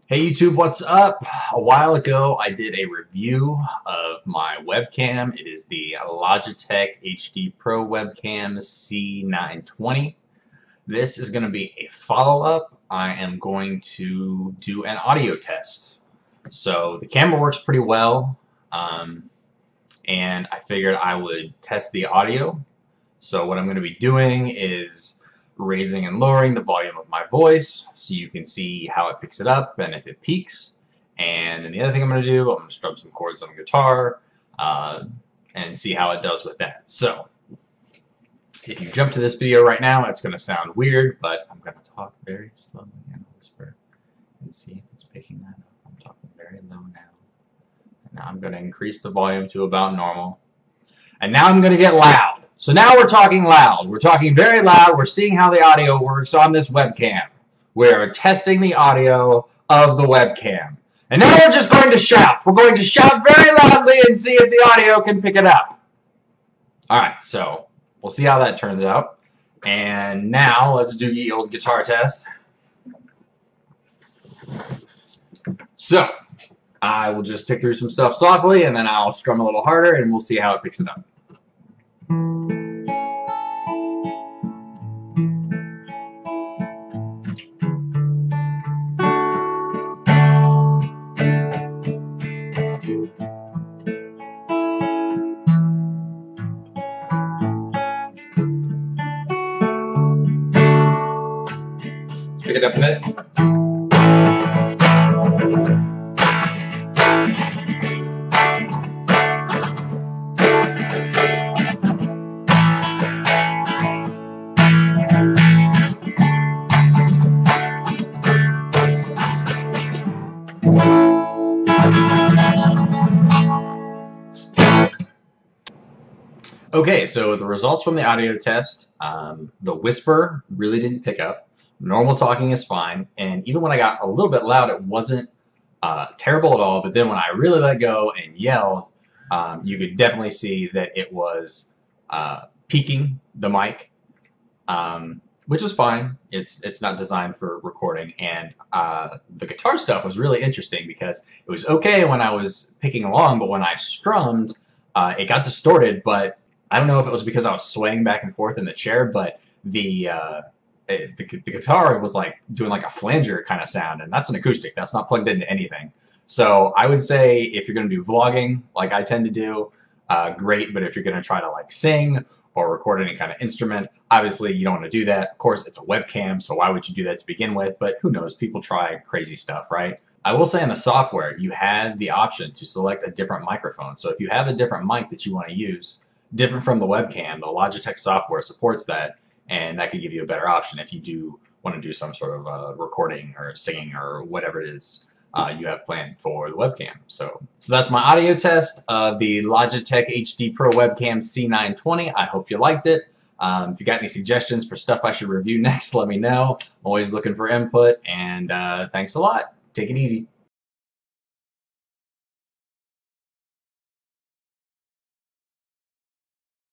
Hey YouTube, what's up? A while ago I did a review of my webcam. It is the Logitech HD Pro webcam C920. This is going to be a follow-up. I am going to do an audio test. So the camera works pretty well, and I figured I would test the audio. So what I'm going to be doing is raising and lowering the volume of my voice so you can see how it picks it up and if it peaks. And then the other thing I'm going to do, I'm going to strum some chords on the guitar and see how it does with that. So if you jump to this video right now, it's going to sound weird, but I'm going to talk very slowly and whisper and see if it's picking that up. I'm talking very low now. And now I'm going to increase the volume to about normal. And now I'm going to get loud. So now we're talking loud. We're talking very loud. We're seeing how the audio works on this webcam. We're testing the audio of the webcam. And now we're just going to shout. We're going to shout very loudly and see if the audio can pick it up. Alright, so we'll see how that turns out. And now let's do the old guitar test. So I will just pick through some stuff softly and then I'll strum a little harder and we'll see how it picks it up. Pick it up a bit. Okay, so the results from the audio test, the whisper really didn't pick up. Normal talking is fine, and even when I got a little bit loud, it wasn't terrible at all, but then when I really let go and yelled, you could definitely see that it was peaking the mic, which is fine. It's not designed for recording, and the guitar stuff was really interesting because it was okay when I was picking along, but when I strummed, it got distorted, but I don't know if it was because I was swaying back and forth in the chair, but the guitar was like doing like a flanger kind of sound, and that's an acoustic. That's not plugged into anything. So I would say if you're going to do vlogging, like I tend to do, great. But if you're going to try to like sing or record any kind of instrument, obviously you don't want to do that. Of course, it's a webcam, so why would you do that to begin with? But who knows? People try crazy stuff, right? I will say in the software, you had the option to select a different microphone. So if you have a different mic that you want to use, different from the webcam, the Logitech software supports that, and that could give you a better option if you do want to do some sort of recording or singing or whatever it is you have planned for the webcam. So that's my audio test of the Logitech HD Pro webcam C920. I hope you liked it. If you got any suggestions for stuff I should review next, let me know. I'm always looking for input, and thanks a lot. Take it easy.